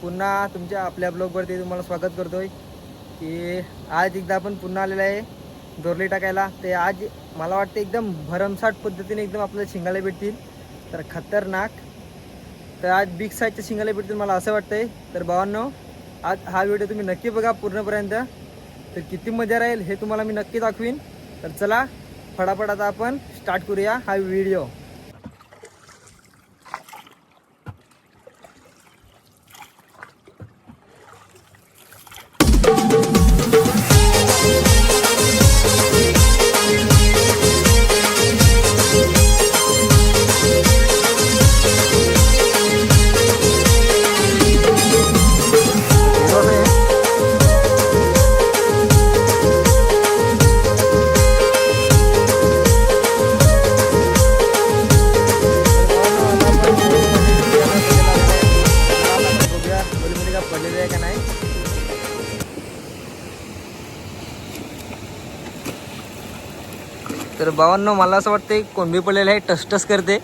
पुन्हा तुमच्या आपल्या ब्लॉगवरती तुम्हाला स्वागत करतोय की आज एकदा आपण पुन्हा आलेला आहे दोरली टाकायला. ते आज मला वाटतं एकदम भरमसाठ पद्धतीने एकदम आपल्याला शिंगाले भेटतील, तर खतरनाक. तर आज बिग साईजच्या शिंगाले भेटतील मला असं वाटतंय. तर भावांनो, आज हा व्हिडिओ तुम्ही नक्की बघा पूर्णपर्यंत, तर किती मजा राहील हे तुम्हाला मी नक्की दाखवीन. तर चला फटाफट आता आपण स्टार्ट करूया हा व्हिडिओ. पडलेले आहे का नाही. तर भावांनो, मला असं वाटतं कोणबी पडलेलं आहे, टसटस करते.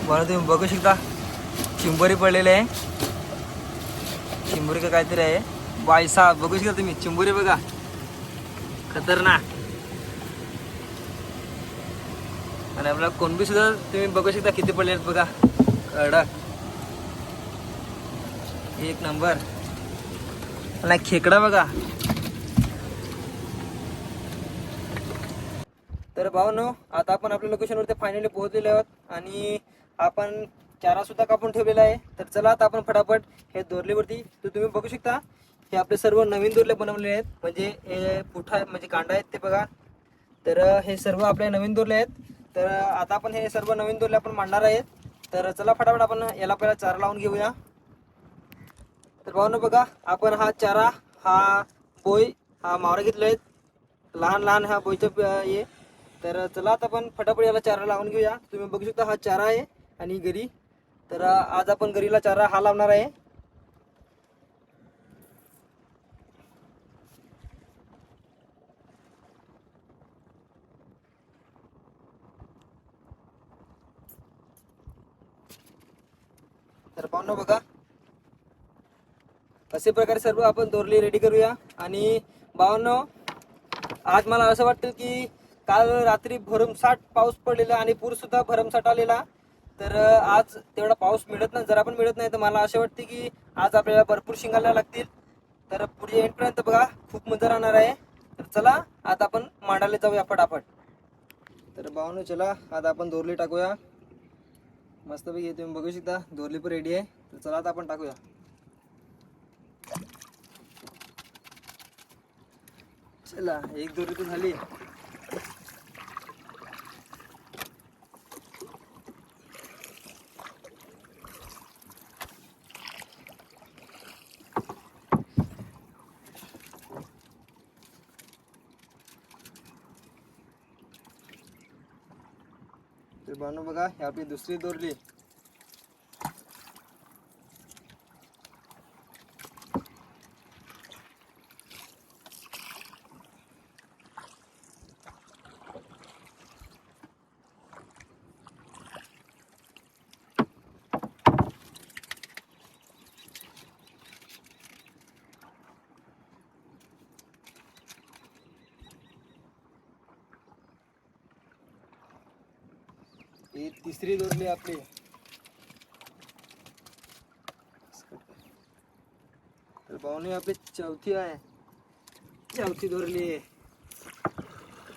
बरं, तुम्ही बघू शकता चिंबोरी पडलेले आहे. चिंबोरी का काहीतरी आहे बायसा. बघू शकता तुम्ही चिंबोरी बघा, खतरनाक. आणि आपला कोणबी सुद्धा तुम्ही बघू शकता किती पडले आहेत बघा, कडक एक नंबर. आणि खेकडा बघा. तर भावांनो, आता आपण आपल्या लोकेशनवरती फायनली पोहोचलेलो आहोत आणि आपण चारा सुद्धा कापून ठेवलेला आहे. तर चला आता आपण फटाफट हे दोरलीवरती, तर तुम्ही बघू शकता हे आपले सर्व नवीन दोरले बनवलेले आहेत. म्हणजे हे पुठा म्हणजे कांडा आहेत ते बघा. तर हे सर्व आपले नवीन दोरले आहेत. तर आता आपण हे सर्व नवीन दोरले आपण मांडणार आहेत. तर चला फटाफट आपण याला पहिला चारा लावून घेऊया. तर भावांनो बघा, आपण हा चारा, हा बोई, हा मावरा घेतले आहेत, लहान लहान हा बोईचं हे. तर चला आता आपण फटाफट याला चारा लावून घेऊया. तुम्ही बघू शकता हा चारा आहे आणि गरी. तर आज आपण गरीला चारा हा लावणार आहे. तर पाहून बघा, असे प्रकारे सर्व आपण दोरली रेडी करूया. आणि भावांनो, आज मला असं वाटतं की काल रात्री भरमसाठ पाऊस पडलेला आणि पूर सुद्धा भरमसाठ आलेला. तर आज तेवढा पाऊस मिळत नाही, जरा पण मिळत नाही. तर मला असे वाटते की आज आपल्याला भरपूर शिंगायला लागतील. तर पुढे एंडपर्यंत बघा, खूप मजा राहणार आहे. तर चला आता आपण मांडायला जाऊया फटाफट. तर भावांनो चला, आता आपण दोरली टाकूया मस्तपैकी. तुम्ही बघू शकता दोरली पण रेडी आहे. तर चला आता आपण टाकूया. चला, एक दोरी तर झाली. तर भावांनो बघा, ही आपली दुसरी दोरली. ही तिसरी दोरली आपली. तर भावांनो, आपली चौथी आहे, चौथी दोरली.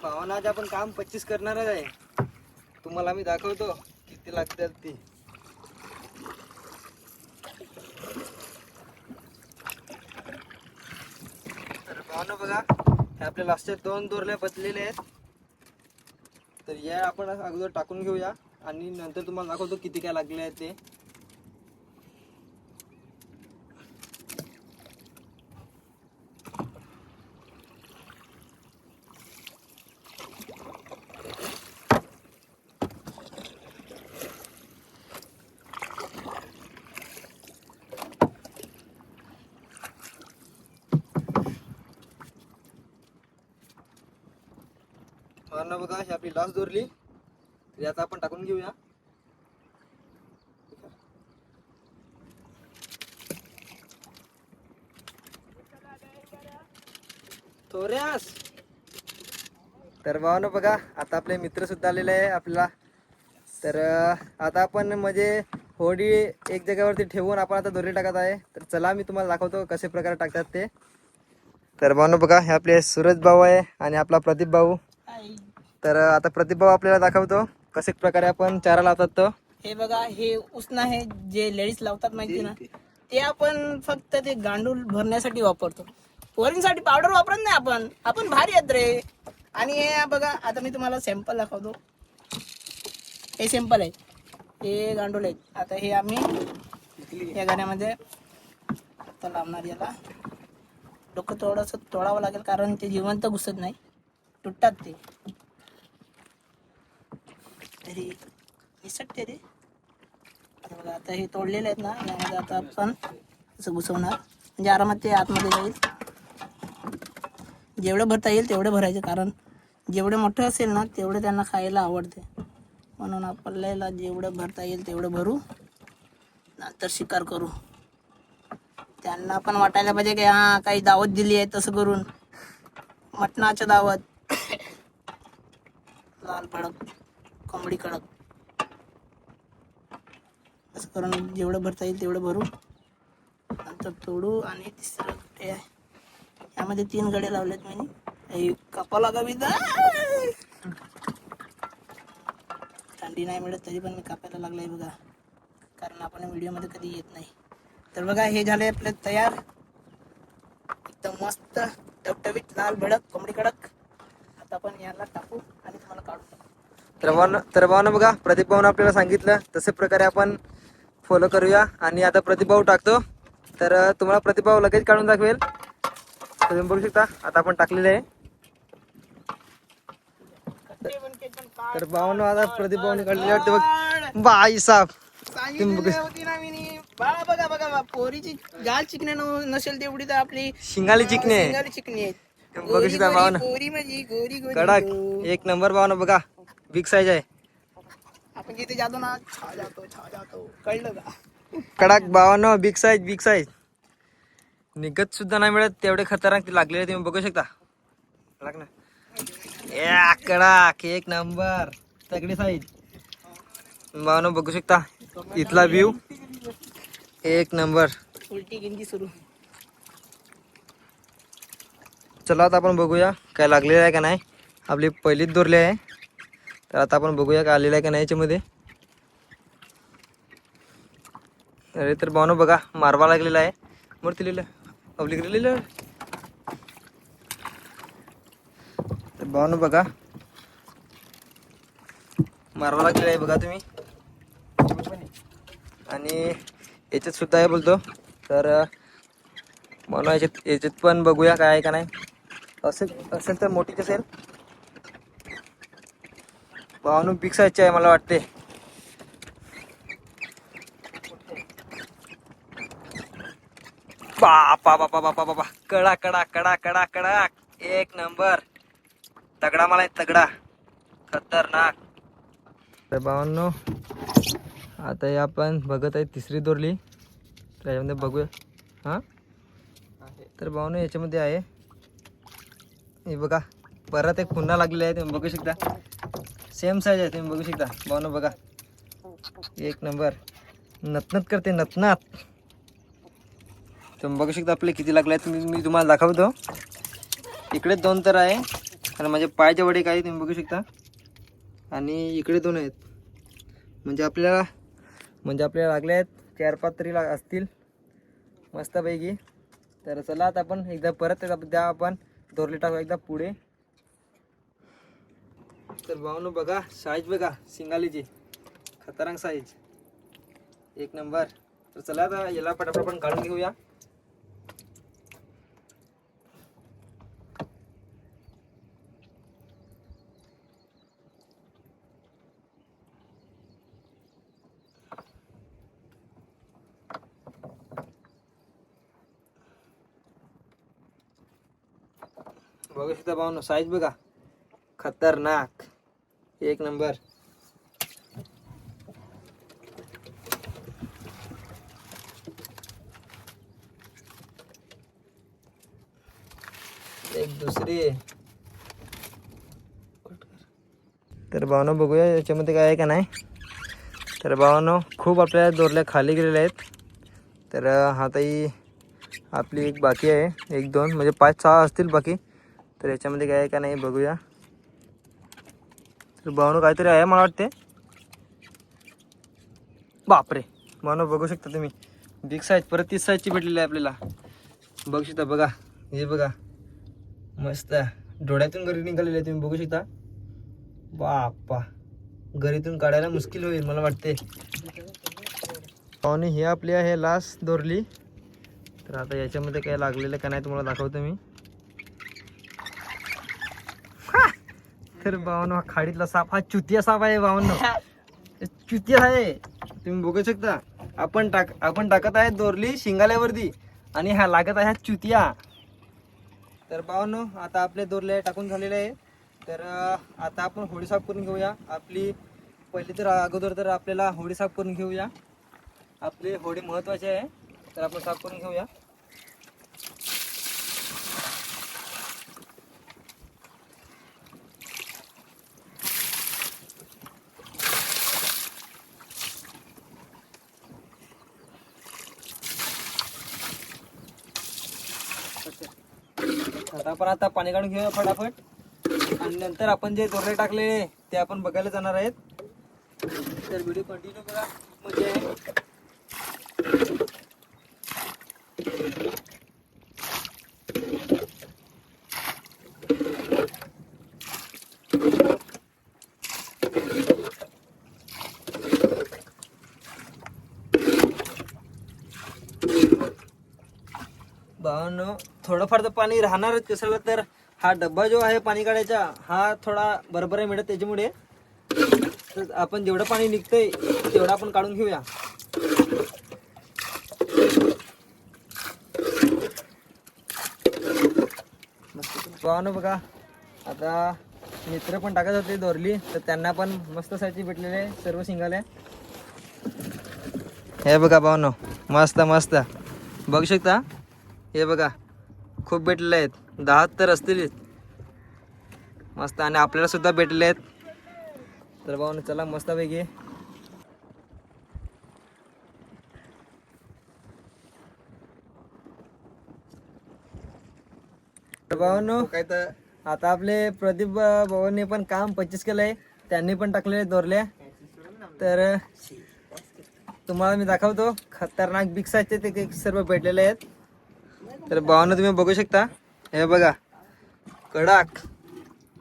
भावांनो, आज आपण काम 25 करणारच आहे. तुम्हाला मी दाखवतो किती लागतात ती. तर भावांनो बघा, हे आपल्या लास्टच्या 2 दोरल्या बदलेल्या आहेत. तर या आपण अगोदर टाकून घेऊया आणि नंतर तुम्हाला दाखवतो किती काय लागले आहेत ते. भावांना बघा ही आपली लास्ट दोरली, तर आता आपण टाकून घेऊया. थोड्यास तर भावांनो बघा आता आपले मित्र सुद्धा आलेले आहे आपल्याला. तर आता आपण म्हणजे होडी एक जागेवरती ठेवून आपण आता दोरी टाकत आहे. तर चला मी तुम्हाला दाखवतो कसे प्रकारे टाकतात ते. तर भावांनो बघा हे आपले सूरज भाऊ आहे आणि आपला प्रदीप भाऊ. तर आता प्रदीप भाऊ आपल्याला दाखवतो कसे प्रकारे आपण चारा लावतात. तो हे बघा, हे उसना आहे जे लेडीज लावतात माहिती ना, ते आपण फक्त ते गांडूळ भरण्यासाठी वापरतो. पोरींसाठी पावडर वापरत नाही आपण. आपण भारी आहेत रे. आणि हे बघा, आता मी तुम्हाला सॅम्पल दाखवतो. हे सॅम्पल आहे, हे गांडूळ आहेत. आता हे आम्ही या गाण्यामध्ये आता लावणार. याला डोकं थोडंसं तोडावं लागेल कारण ते जिवंत घुसत नाही, तुटतात ते. तरी निसटते रे. आता बघा, आता हे तोडलेले आहेत ना, यामध्ये आता आपण असं घुसवणार म्हणजे आरामात ते आतमध्ये जाईल. जेवढं भरता येईल तेवढं भरायचं, कारण जेवढं मोठं असेल ना तेवढं त्यांना खायला आवडते. म्हणून आपल्याला जेवढं भरता येईल तेवढं भरू, नंतर शिकार करू. त्यांना पण वाटायला पाहिजे की हा काही दावत दिली आहे. तसं करून मटणाच्या दावत, लाल भडक कोंबडी कडक, असं करून जेवढं भरता येईल तेवढं भरू, नंतर तोडू. आणि तिसरं गडे आहे, यामध्ये 3 गडे लावलेत मी. कापा लागावी, थंडी नाही मिळत तरी पण मी कापायला लागलाय बघा, कारण आपण व्हिडिओमध्ये कधी येत नाही. तर बघा, हे झाले आपले तयार, एकदम मस्त टवटवीत लाल भडक कोंबडी कडक. आता आपण याला टाकू आणि तुम्हाला काढू टाकू. तर भावांनो बघा प्रदीप भाऊन आपल्याला सांगितलं तसे प्रकारे आपण फॉलो करूया. आणि आता प्रदीप भाऊ टाकतो, तर तुम्हाला प्रदीप भाऊ लगेच काढून दाखवेल. तर तुम्ही बघू शकता आता आपण टाकलेले आहे. तर भावांनो आता प्रदीप भाऊने काढलेले वाटते बघ बाई साहेब. बघा बघा, पोरीची गाल चिकणे नसेल तेवढी तर आपली शिंगाली चिकणे शिंगाली चिकणी आहेत. बघू शकता भावांनो, गोरी म्हणजे गोरी गोरी कडक एक नंबर भावांनो बघा, बिग साईज आहे. आपण जिथे जातो ना, छा जातो कळलं का? कडक भावांनो, बिग साईज बिग साईज. निघत सुद्धा नाही मिळत तेवढे खतरनाक ते लागलेले, तुम्ही बघू शकता. लाग ना कडक एक नंबर तगडी साईज भावांनो, बघू शकता इथला व्ह्यू एक नंबर. उलटी गिंजी सुरू. चला आता आपण बघूया काय लागलेलं आहे का नाही. आपली पहिलीच दोरली आहे, तर आता आपण बघूया काय आलेलं आहे का नाही याच्यामध्ये. अरे तर भावांनो बघा मारवा लागलेला आहे, मूर्ती लिहिलं अवलिक लिहिलं. तर भावांनो बघा मारवा लागलेला आहे बघा तुम्ही. आणि याच्यात सुद्धा आहे बोलतो, तर म्हणून याच्यात पण बघूया काय आहे का नाही. असेल तर मोठीच असेल भावांनो, बिग साईजची आहे मला वाटते. बापा बापा बापा बापा, कडा कडा कडा कडा कडा एक नंबर तगडा मला तगडा खतरनाक. तर भावांनो आता हे आपण बघत आहे तिसरी दोरली, तर याच्यामध्ये बघूया. हां तर भावांनो याच्यामध्ये आहे हे बघा, परत एक पुन्हा लागलेला आहे, तुम्ही बघू शकता. सेम साईज आहे, तुम्ही बघू शकता भावांनो बघा, एक नंबर नतनत करते नतनात. तुम्ही बघू शकता आपले किती लागले आहेत. मी तुम्हाला दाखवतो. इकडे 2 तर आहे आणि माझ्या पायाच्या वडे काय तुम्ही बघू शकता, आणि इकडे 2 आहेत. म्हणजे आपल्याला लागले आहेत 4-5 तरी असतील मस्तपैकी. तर चला आता आपण एकदा परत त्या आपण दोरली टाकू एकदा पुढे. तर भावांनो बघा साईज बघा, शिंगालीची खतरनाक साईज एक नंबर. तर चला आता याला पटापट आपण काढून घेऊया. बघू शकता भावांनो साईज बघा खतरनाक, एक नंबर. एक दुसरी. तर भावनो बघूया याच्यामध्ये काय आहे का नाही. तर भावनो खूप आपल्या दोरल्या खाली गेलेल्या आहेत. तर हाताही आपली एक बाकी आहे, 1 2 म्हणजे 5 6 असतील बाकी. तर याच्यामध्ये काय आहे का नाही बघूया. तर भावनो काहीतरी आहे मला वाटते. बापरे भावनो बघू शकता तुम्ही, बिग साईज परत 30 साईजची भेटलेली आहे आपल्याला. बघू शकता, बघा हे बघा, मस्त डोळ्यातून गरी निघालेली आहे, तुम्ही बघू शकता. बापा, गरीतून काढायला मुश्किल होईल मला वाटते. आणि हे आपली आहे लास्ट दोरली. तर आता याच्यामध्ये काय लागलेलं का नाही तुम्हाला दाखवतो मी. तर भावांनो, हा खाडीतला साप, हा चुतिया साप आहे भावांनो, चुतिया आहे, तुम्ही बघू शकता. आपण टाकत आहे दोरली शिंगाल्यावरती आणि हा लागत आहे हा चुतिया. तर भावांनो, आता आपले दोरले टाकून झालेले आहे. तर आता आपण होडी साफ करून घेऊया आपली. पहिली तर अगोदर तर आपल्याला होडी साफ करून घेऊया. आपली होडी महत्त्वाची आहे, तर आपण साफ करून घेऊया. आता पाणी काढून घेऊया फटाफट. आणि नंतर आपण जे दोरले टाकले ते आपण बघायला जाणार आहेत. तर व्हिडिओ कंटिन्यू करा. म्हणजे भावांनो, थोडंफार तर पाणी राहणारच. कसं तर हा डब्बा जो आहे पाणी काढायचा, हा थोडा बरोबर आहे मिळत. त्याच्यामुळे तर आपण जेवढं पाणी निघतंय तेवढं आपण काढून घेऊया. भावांनो बघा, आता मित्र पण टाकत होते दोरली, तर त्यांना पण मस्त साईजची भेटलेले आहे सर्व शिंगाले. हे बघा भावांनो, मस्त मस्त बघू शकता. हे बघा, खूप भेटलेले आहेत, 10 तर असतील मस्त. आणि आपल्याला सुद्धा भेटले आहेत. तर भावांनो चला मस्तपैकी. तर भावांनो, काय तर आता आपले प्रदीप भावांनी पण काम 25 केलंय. त्यांनी पण टाकलेले दोरल्या. तर तुम्हाला मी दाखवतो, खतरनाक बिग साईजचे ते सर्व भेटलेले आहेत. तर भावांनो तुम्ही बघू शकता. हे बघा, कडक,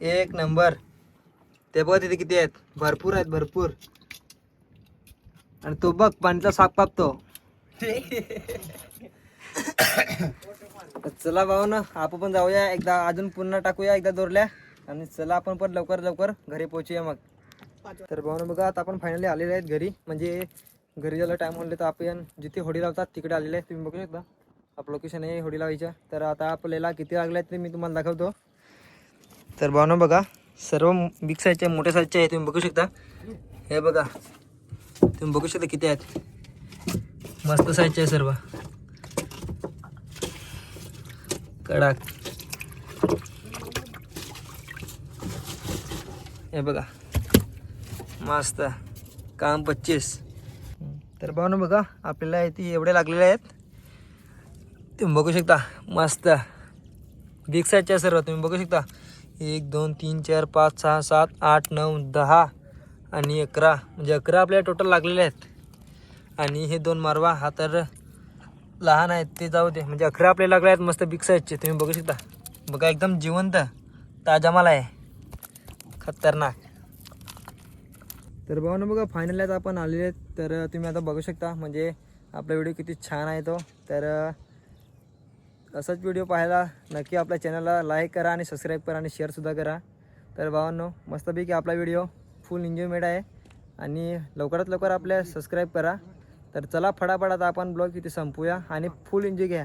एक नंबर. ते बघा तिथे किती आहेत, भरपूर आहेत, भरपूर. आणि तो बघ पाणीचा साप कापतो. चला भावांनो, आपण पण जाऊया एकदा, अजून पुन्हा टाकूया एकदा दोरल्या. आणि चला आपण पण लवकर लवकर घरी पोहोचूया मग. तर भावांनो बघा, आता आपण फायनली आलेले आहेत घरी. म्हणजे घरी जायला टाइम म्हणले तर आपण जिथे होडी लावतात तिकडे आलेले आहे. तुम्ही बघू शकता आपलं लोकेशन आहे होडी लावायच्या. तर आता आपल्याला किती लागले ते मी तुम्हाला दाखवतो. तर भावांनो बघा, सर्व बिग साईजचे, मोठ्या साईजचे आहे, तुम्ही बघू शकता. हे बघा, तुम्ही बघू शकता किती आहेत, मस्त साईजचे आहे सर्व, कडक. हे बघा, मस्त काम 25. तर भावांनो बघा, आपल्याला इथे एवढे लागलेले आहेत, तुम्ही बघू शकता. मस्त बिग साईजचे आहे सर्व, तुम्ही बघू शकता. 1 2 3 4 5 6 7 8 9 10 आणि 11, म्हणजे 11 आपल्याला टोटल लागलेले आहेत. आणि हे 2 मारवा, हा तर लहान आहेत, ते जाऊ दे. म्हणजे 11 आपल्याला लागले आहेत मस्त बिग साईजचे, तुम्ही बघू शकता. बघा, एकदम जिवंत ताजा माल आहे, खतरनाक. तर भावांनो बघा, फायनल आहेत आपण आलेले आहेत. तर तुम्ही आता बघू शकता, म्हणजे आपला व्हिडिओ किती छान आहे तो. तर असाच व्हिडिओ पाहायला नक्की आपल्या चॅनलला लाईक करा आणि सबस्क्राईब करा आणि शेअरसुद्धा करा. तर भावांनो, मस्तपैकी आपला व्हिडिओ फुल एन्जॉयमेंट आहे. आणि लवकरात लवकर आपल्या सबस्क्राईब करा. तर चला फटाफट आता आपण ब्लॉग इथे संपूया आणि फुल एन्जॉय घ्या.